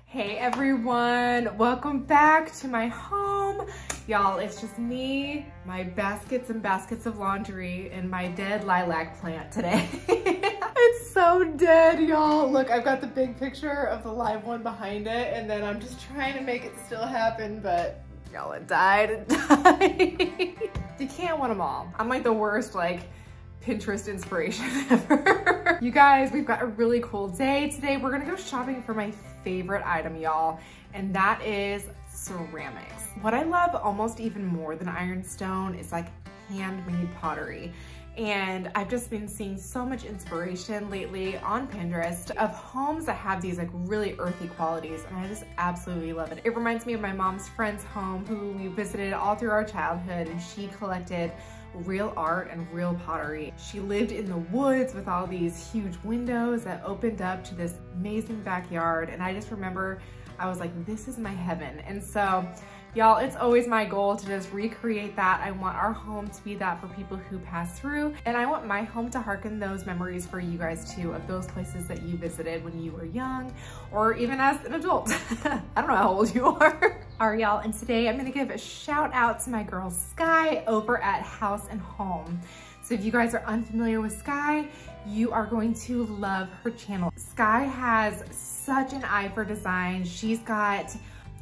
Hey everyone, welcome back to my home. Y'all, it's just me, my baskets and baskets of laundry, and my dead lilac plant today. It's so dead, y'all. Look, I've got the big picture of the live one behind it, and then I'm just trying to make it still happen, but y'all, it died. You can't want them all. I'm like the worst, Pinterest inspiration ever. You guys, we've got a really cool day today. We're gonna go shopping for my favorite item, y'all, and that is ceramics. What I love almost even more than ironstone is handmade pottery. And I've just been seeing so much inspiration lately on Pinterest of homes that have these really earthy qualities, and I just absolutely love it. It reminds me of my mom's friend's home who we visited all through our childhood, and she collected real art and real pottery. She lived in the woods with all these huge windows that opened up to this amazing backyard, and I just remember I was like, this is my heaven. And so y'all, it's always my goal to just recreate that. I want our home to be that for people who pass through, and I want my home to hearken those memories for you guys too, of those places that you visited when you were young or even as an adult. I don't know how old you are. All right, y'all, and today I'm gonna give a shout out to my girl Skye over at House and Holm. So if you guys are unfamiliar with Skye, you are going to love her channel. Skye has such an eye for design. She's got,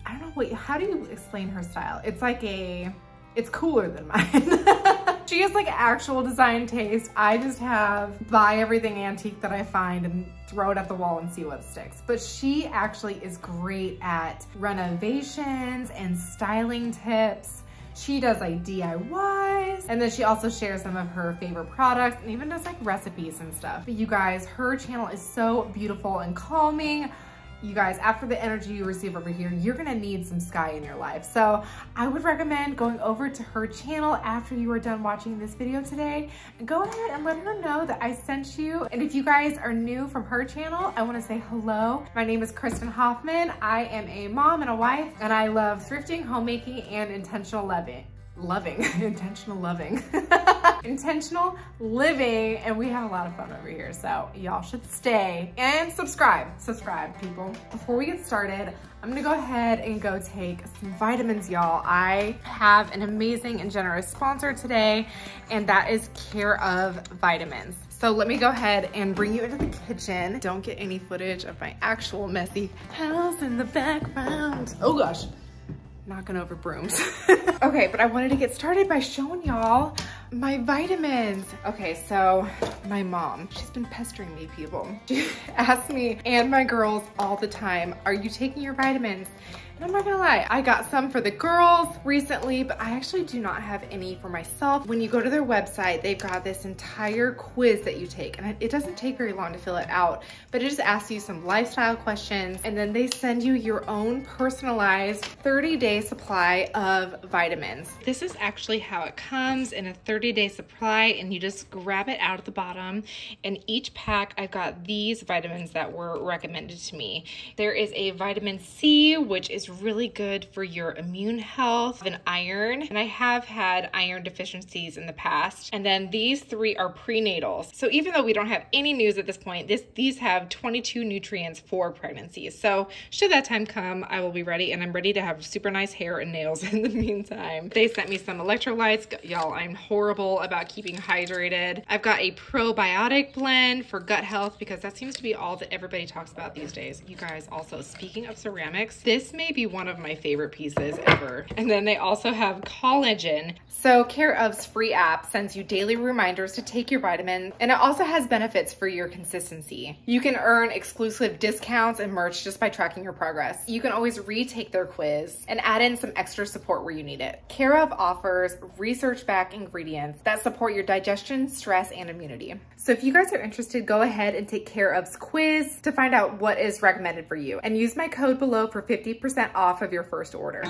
I don't know, how do you explain her style? It's cooler than mine. She has actual design taste. I just buy everything antique that I find and throw it at the wall and see what sticks. But she actually is great at renovations and styling tips. She does DIYs, and then she also shares some of her favorite products and even does recipes and stuff. But you guys, her channel is so beautiful and calming. You guys, after the energy you receive over here, you're gonna need some Skye in your life. So I would recommend going over to her channel after you are done watching this video today, and go ahead and let her know that I sent you. And if you guys are new from her channel, I wanna say hello. My name is Kristen Hoffman. I am a mom and a wife, and I love thrifting, homemaking, and intentional living, intentional living, and we have a lot of fun over here, so y'all should stay and subscribe people. Before we get started, I'm gonna go ahead and go take some vitamins, y'all. I have an amazing and generous sponsor today, and that is Care of Vitamins. So let me go ahead and bring you into the kitchen. Don't get any footage of my actual messy house in the background. Oh gosh, knocking over brooms. Okay, but I wanted to get started by showing y'all my vitamins. Okay, so my mom, she's been pestering me, people. She asks me and my girls all the time, are you taking your vitamins? And I'm not gonna lie, I got some for the girls recently, but I actually do not have any for myself. When you go to their website, they've got this entire quiz that you take, and it doesn't take very long to fill it out, but it just asks you some lifestyle questions, and then they send you your own personalized 30-day supply of vitamins. This is actually how it comes in a 30-day supply, and you just grab it out at the bottom. In each pack, I've got these vitamins that were recommended to me. There is a vitamin C, which is really good for your immune health, and iron, and I have had iron deficiencies in the past. And then these three are prenatals. So even though we don't have any news at this point, these have 22 nutrients for pregnancy. So should that time come, I will be ready, and I'm ready to have super nice hair and nails in the meantime. They sent me some electrolytes. Y'all, I'm horrible about keeping hydrated. I've got a probiotic blend for gut health, because that seems to be all that everybody talks about these days. You guys, also, speaking of ceramics, this may be one of my favorite pieces ever. And then they also have collagen. So Care of's free app sends you daily reminders to take your vitamins, and it also has benefits for your consistency. You can earn exclusive discounts and merch just by tracking your progress. You can always retake their quiz and add in some extra support where you need it. Care of offers research-backed ingredients that support your digestion, stress, and immunity. So if you guys are interested, go ahead and take Care of's quiz to find out what is recommended for you, and use my code below for 50% off of your first order.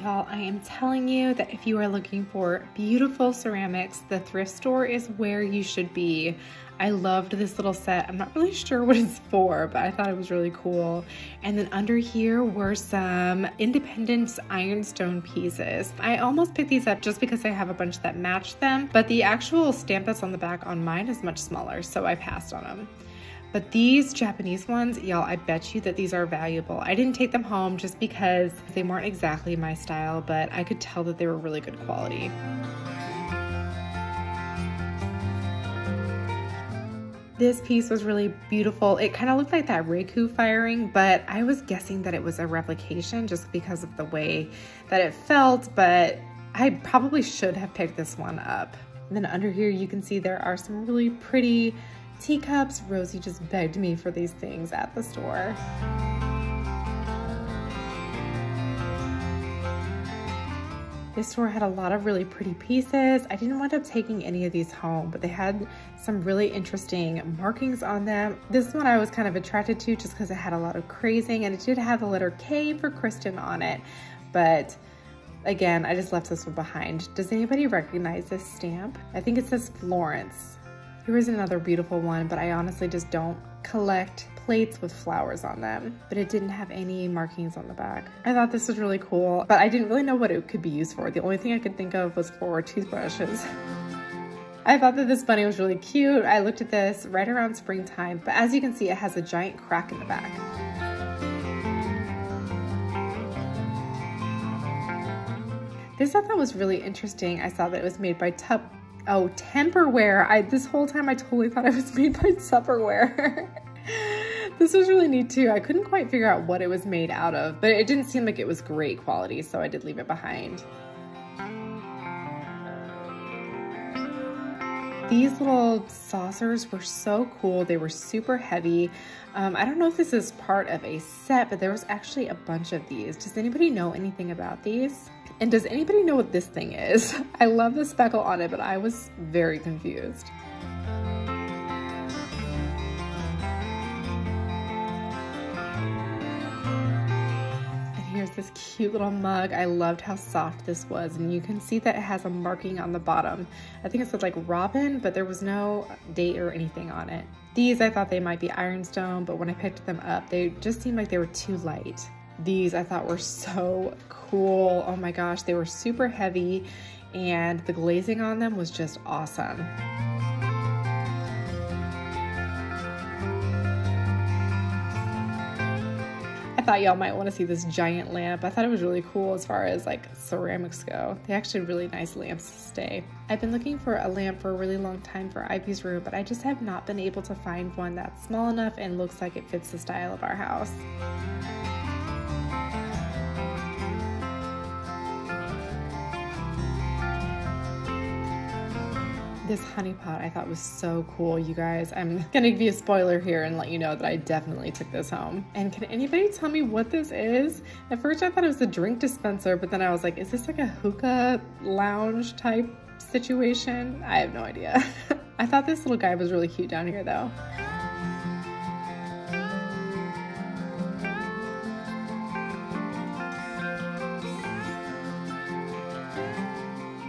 Y'all, I am telling you that if you are looking for beautiful ceramics, the thrift store is where you should be. I loved this little set. I'm not really sure what it's for, but I thought it was really cool. And then under here were some Independence ironstone pieces. I almost picked these up just because I have a bunch that match them, but the actual stamp that's on the back on mine is much smaller, so I passed on them. But these Japanese ones, y'all, I bet you that these are valuable. I didn't take them home just because they weren't exactly my style, but I could tell that they were really good quality. This piece was really beautiful. It kind of looked like that Reiku firing, but I was guessing that it was a replication just because of the way that it felt, but I probably should have picked this one up. And then under here, you can see there are some really pretty teacups. Rosie just begged me for these things at the store. This store had a lot of really pretty pieces. I didn't wind up taking any of these home, but they had some really interesting markings on them. This one I was kind of attracted to just because it had a lot of crazing, and it did have the letter K for Kristen on it. But again, I just left this one behind. Does anybody recognize this stamp? I think it says Florence. Here is another beautiful one, but I honestly just don't collect plates with flowers on them, but it didn't have any markings on the back. I thought this was really cool, but I didn't really know what it could be used for. The only thing I could think of was for toothbrushes. I thought that this bunny was really cute. I looked at this right around springtime, but as you can see, it has a giant crack in the back. This I thought was really interesting. I saw that it was made by Temperware. This whole time I totally thought it was made by Tupperware. This was really neat too. I couldn't quite figure out what it was made out of, but it didn't seem like it was great quality, so I did leave it behind. These little saucers were so cool. They were super heavy. I don't know if this is part of a set, but there was actually a bunch of these. Does anybody know anything about these? And does anybody know what this thing is? I love the speckle on it, but I was very confused. Here's this cute little mug. I loved how soft this was, and you can see that it has a marking on the bottom. I think it said like Robin, but there was no date or anything on it. These, I thought they might be ironstone, but when I picked them up, they just seemed like they were too light. These I thought were so cool. Oh my gosh, they were super heavy, and the glazing on them was just awesome. I thought y'all might want to see this giant lamp. I thought it was really cool as far as like ceramics go. They actually have really nice lamps to stay. I've been looking for a lamp for a really long time for Ivy's room, but I just have not been able to find one that's small enough and looks like it fits the style of our house. This honey pot I thought was so cool, you guys. I'm gonna give you a spoiler here and let you know that I definitely took this home. And can anybody tell me what this is? At first I thought it was a drink dispenser, but then I was like, is this like a hookah lounge type situation? I have no idea. I thought this little guy was really cute down here though.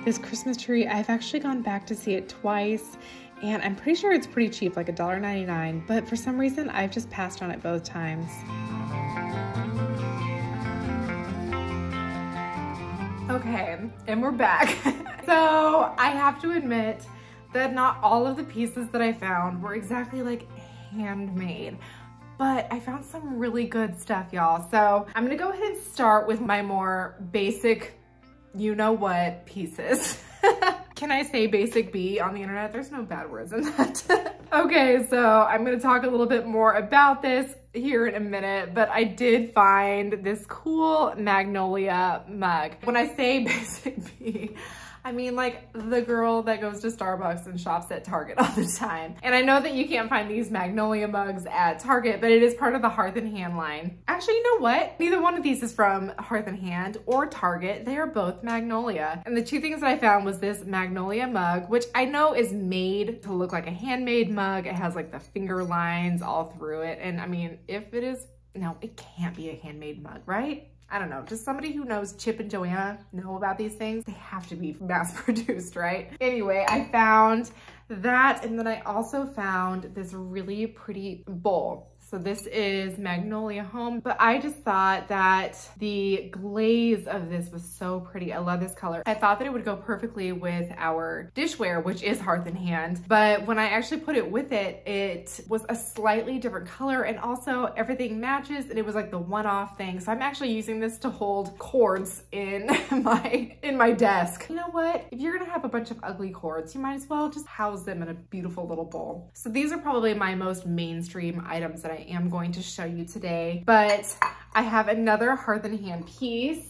This Christmas tree, I've actually gone back to see it twice, and I'm pretty sure it's pretty cheap, like $1.99, but for some reason, I've just passed on it both times. Okay, and we're back. So I have to admit that not all of the pieces that I found were exactly like handmade, but I found some really good stuff, y'all. So I'm gonna go ahead and start with my more basic you know what pieces. Can I say basic B on the internet? There's no bad words in that. Okay, so I'm gonna talk a little bit more about this here in a minute, but I did find this cool magnolia mug. When I say basic B, I mean like the girl that goes to Starbucks and shops at Target all the time. And I know that you can't find these magnolia mugs at Target, but it is part of the Hearth and Hand line. Actually, you know what? Neither one of these is from Hearth and Hand or Target. They are both magnolia. And the two things that I found was this magnolia mug, which I know is made to look like a handmade mug. It has like the finger lines all through it. And I mean, if it is, no, it can't be a handmade mug, right? I don't know, just somebody who knows Chip and Joanna know about these things. They have to be mass produced, right? Anyway, I found that, and then I also found this really pretty bowl. So this is Magnolia Holm, but I just thought that the glaze of this was so pretty. I love this color. I thought that it would go perfectly with our dishware, which is Hearth and Hand, but when I actually put it with it, it was a slightly different color, and also everything matches, and it was like the one-off thing. So I'm actually using this to hold cords in my desk. You know what? If you're gonna have a bunch of ugly cords, you might as well just house them in a beautiful little bowl. So these are probably my most mainstream items that I am going to show you today, but I have another Hearth and Hand piece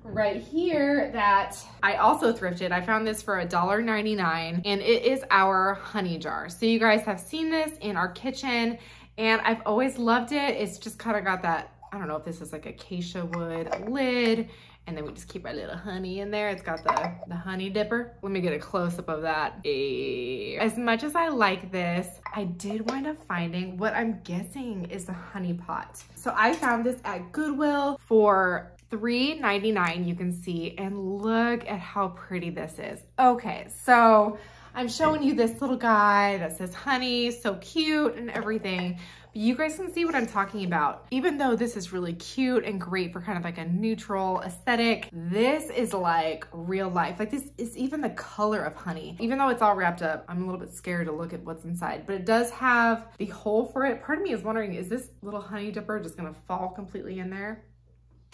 right here that I also thrifted. I found this for $1.99, and it is our honey jar. So you guys have seen this in our kitchen, and I've always loved it. It's just kind of got that, I don't know if this is like acacia wood lid, and then we just keep our little honey in there. It's got the honey dipper. Let me get a close-up of that. As much as I like this, I did wind up finding what I'm guessing is a honey pot. So I found this at Goodwill for $3.99, you can see, and look at how pretty this is. Okay, so I'm showing you this little guy that says honey, so cute and everything. You guys can see what I'm talking about. Even though this is really cute and great for kind of like a neutral aesthetic, this is like real life. Like, this is even the color of honey. Even though it's all wrapped up, I'm a little bit scared to look at what's inside, but it does have the hole for it. Part of me is wondering, is this little honey dipper just gonna fall completely in there?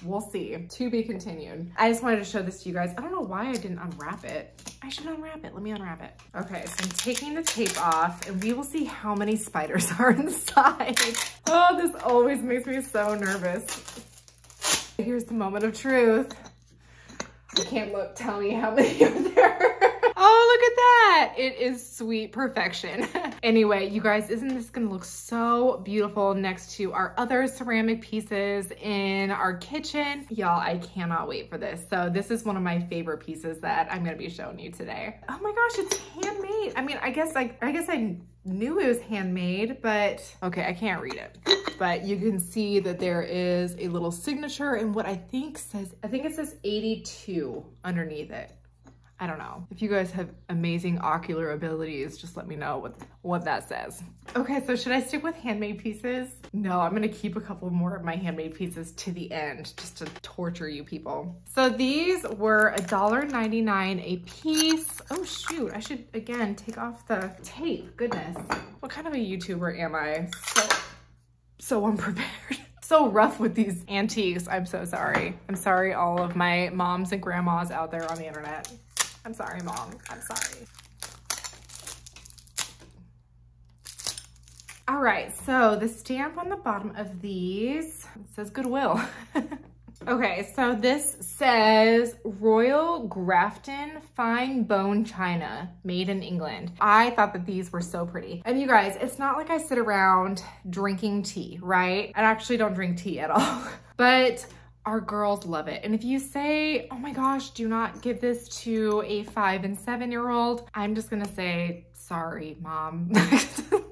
We'll see. To be continued. I just wanted to show this to you guys. I don't know why I didn't unwrap it. I should unwrap it. Let me unwrap it. Okay, so I'm taking the tape off, and we will see how many spiders are inside. Oh, this always makes me so nervous. Here's the moment of truth. I can't look. Tell me how many are there. Oh, look at that. It is sweet perfection. Anyway, you guys, isn't this gonna look so beautiful next to our other ceramic pieces in our kitchen? Y'all, I cannot wait for this. So this is one of my favorite pieces that I'm gonna be showing you today. Oh my gosh, it's handmade. I mean, I guess I knew it was handmade, but okay, I can't read it. But you can see that there is a little signature and what I think it says 82 underneath it. I don't know. If you guys have amazing ocular abilities, just let me know what that says. Okay, so should I stick with handmade pieces? No, I'm gonna keep a couple more of my handmade pieces to the end, just to torture you people. So these were $1.99 a piece. Oh shoot, I should, again, take off the tape. Goodness. What kind of a YouTuber am I? So unprepared. So rough with these antiques. I'm so sorry. I'm sorry, all of my moms and grandmas out there on the internet. I'm sorry, Mom. I'm sorry. All right, so the stamp on the bottom of these, it says Goodwill. Okay, so this says Royal Grafton Fine Bone China, made in England. I thought that these were so pretty. And you guys, it's not like I sit around drinking tea, right? I actually don't drink tea at all, but our girls love it. And if you say, oh my gosh, do not give this to a 5- and 7-year-old, I'm just gonna say, sorry, Mom,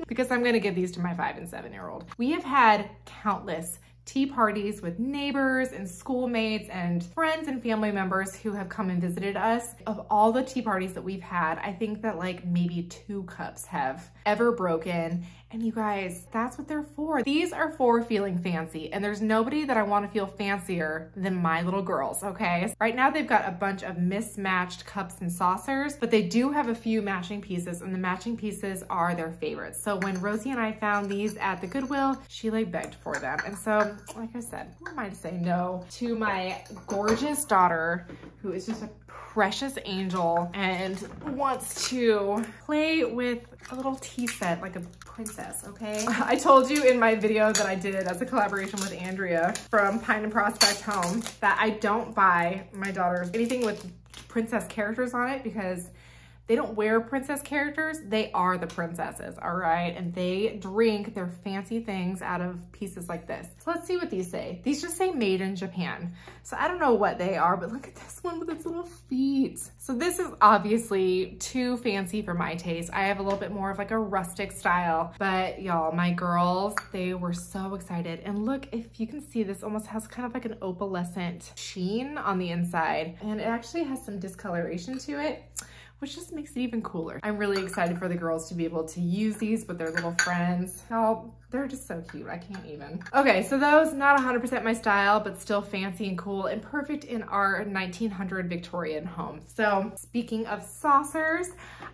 because I'm gonna give these to my 5- and 7-year-old. We have had countless tea parties with neighbors and schoolmates and friends and family members who have come and visited us. Of all the tea parties that we've had, I think that like maybe 2 cups have ever broken. And you guys, that's what they're for. These are for feeling fancy, and there's nobody that I want to feel fancier than my little girls, okay? Right now they've got a bunch of mismatched cups and saucers, but they do have a few matching pieces, and the matching pieces are their favorites. So when Rosie and I found these at the Goodwill, she like begged for them. And so, like I said, who am I to say no to my gorgeous daughter, who is just a precious angel and wants to play with a little tea set like a princess, okay? I told you in my video that I did as a collaboration with Andrea from Pine and Prospect Home that I don't buy my daughters anything with princess characters on it because They don't wear princess characters. They are the princesses, all right? And they drink their fancy things out of pieces like this. So let's see what these say. These just say made in Japan. So I don't know what they are, but look at this one with its little feet. So this is obviously too fancy for my taste. I have a little bit more of like a rustic style, but y'all, my girls, they were so excited. And look, if you can see, this almost has kind of like an opalescent sheen on the inside, and it actually has some discoloration to it, which just makes it even cooler. I'm really excited for the girls to be able to use these with their little friends. Oh, they're just so cute, I can't even. Okay, so those, not 100% my style, but still fancy and cool and perfect in our 1900 Victorian home. So speaking of saucers,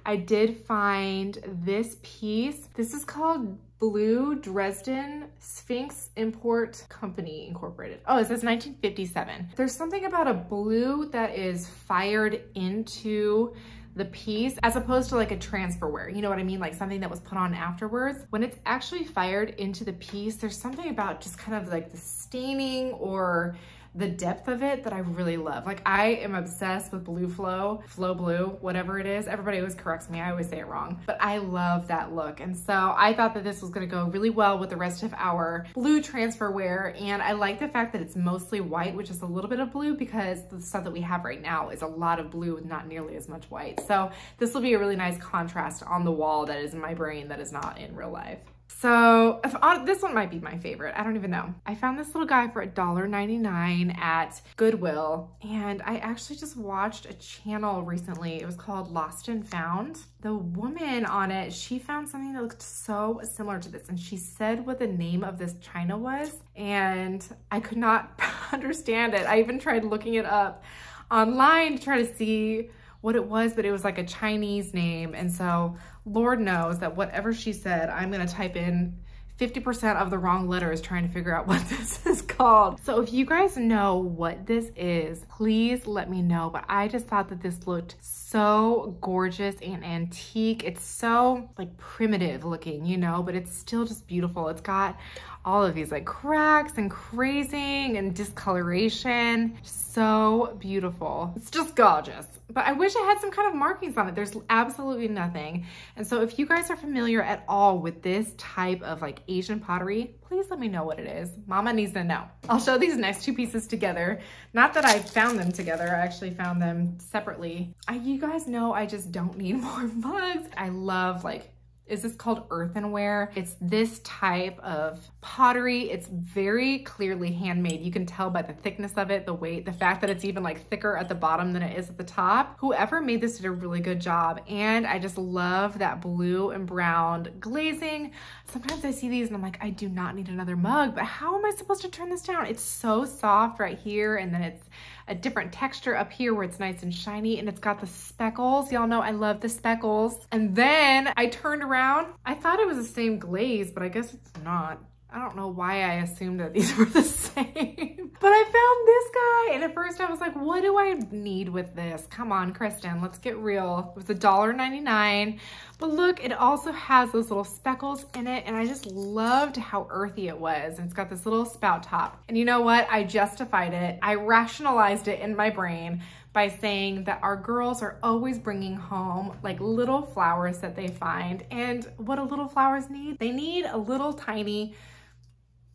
I did find this piece. This is called Blue Dresden Sphinx Import Company Incorporated. Oh, it says 1957. There's something about a blue that is fired into the piece as opposed to like a transferware. You know what I mean? Like something that was put on afterwards. When it's actually fired into the piece, there's something about just kind of like the staining or the depth of it that I really love. Like I am obsessed with blue flow blue, whatever it is. Everybody always corrects me. I always say it wrong, but I love that look. And so I thought that this was gonna go really well with the rest of our blue transferware. And I like the fact that it's mostly white, which is a little bit of blue, because the stuff that we have right now is a lot of blue with not nearly as much white. So this will be a really nice contrast on the wall that is in my brain that is not in real life. So this one might be my favorite. I don't even know. I found this little guy for $1.99 at Goodwill. And I actually just watched a channel recently. It was called Lost and Found. The woman on it, she found something that looked so similar to this. And she said what the name of this china was. And I could not understand it. I even tried looking it up online to try to see what it was, but it was like a Chinese name. And so Lord knows that whatever she said, I'm gonna type in 50% of the wrong letters trying to figure out what this is called. So if you guys know what this is, please let me know. But I just thought that this looked so gorgeous and antique. It's so like primitive looking, you know, but it's still just beautiful. It's got all of these like cracks and crazing and discoloration. So beautiful. It's just gorgeous. But I wish I had some kind of markings on it. There's absolutely nothing. And so if you guys are familiar at all with this type of like Asian pottery, please let me know what it is. Mama needs to know. I'll show these next two pieces together. Not that I found them together, I actually found them separately. You guys know I just don't need more mugs. I love like, is this called earthenware? It's this type of pottery. It's very clearly handmade. You can tell by the thickness of it, the weight, the fact that it's even like thicker at the bottom than it is at the top. Whoever made this did a really good job. And I just love that blue and brown glazing. Sometimes I see these and I'm like, I do not need another mug, but how am I supposed to turn this down? It's so soft right here. And then it's a different texture up here where it's nice and shiny, and it's got the speckles. Y'all know I love the speckles. And then I turned around. I thought it was the same glaze, but I guess it's not. I don't know why I assumed that these were the same. But I found this guy, and at first I was like, what do I need with this? Come on, Kristen, let's get real. It was $1.99. But look, it also has those little speckles in it, and I just loved how earthy it was. And it's got this little spout top. And you know what? I justified it. I rationalized it in my brain by saying that our girls are always bringing home like little flowers that they find. And what do little flowers need? They need a little tiny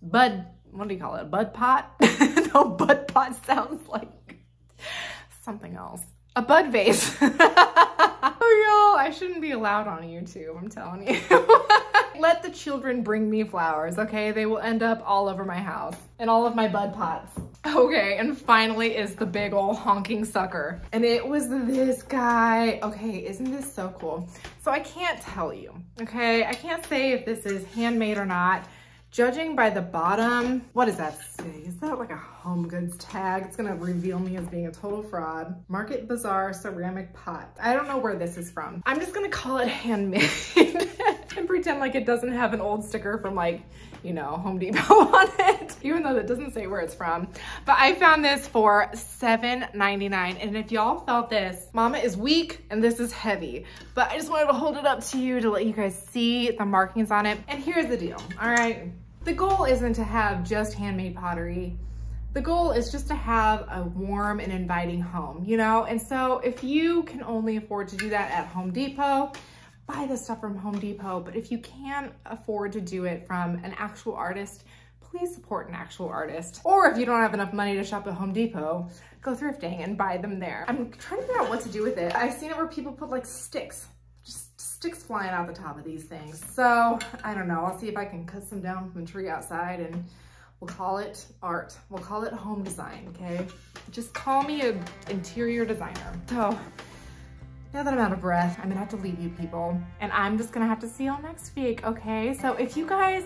bud, what do you call it? A bud pot? No, bud pot sounds like something else. A bud vase. Oh, y'all, I shouldn't be allowed on YouTube, I'm telling you. Let the children bring me flowers, okay? They will end up all over my house and all of my bud pots. Okay, and finally is the big old honking sucker. And it was this guy. Okay, isn't this so cool? So I can't tell you, okay? I can't say if this is handmade or not. Judging by the bottom, what does that say? Is that like a home goods tag? It's gonna reveal me as being a total fraud. Market Bazaar ceramic pot. I don't know where this is from. I'm just gonna call it handmade and pretend like it doesn't have an old sticker from like, you know, Home Depot on it, even though that doesn't say where it's from. But I found this for $7.99. And if y'all felt this, Mama is weak and this is heavy, but I just wanted to hold it up to you to let you guys see the markings on it. And here's the deal, all right? The goal isn't to have just handmade pottery. The goal is just to have a warm and inviting home, you know? And so if you can only afford to do that at Home Depot, buy the stuff from Home Depot. But if you can't afford to do it from an actual artist, please support an actual artist. Or if you don't have enough money to shop at Home Depot, go thrifting and buy them there. I'm trying to figure out what to do with it. I've seen it where people put like sticks, just sticks flying out the top of these things. So I don't know, I'll see if I can cut some down from the tree outside and we'll call it art. We'll call it home design, okay? Just call me an interior designer. So now that I'm out of breath, I'm gonna have to leave you people, and I'm just gonna have to see y'all next week, okay? So if you guys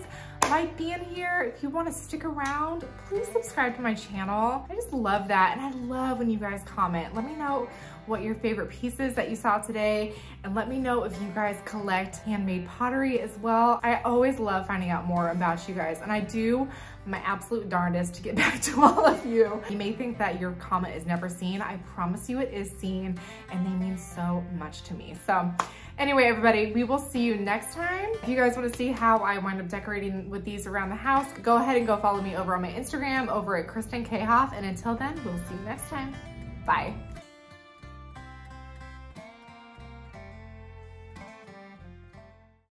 like being here, if you wanna stick around, please subscribe to my channel. I just love that, and I love when you guys comment. Let me know what your favorite pieces that you saw today, and let me know if you guys collect handmade pottery as well. I always love finding out more about you guys, and I do my absolute darndest to get back to all of you. You may think that your comment is never seen. I promise you it is seen, and they mean so much to me. So anyway, everybody, we will see you next time. If you guys want to see how I wind up decorating with these around the house, go ahead and go follow me over on my Instagram over at Kristen K. Hoff, and until then, we'll see you next time. Bye.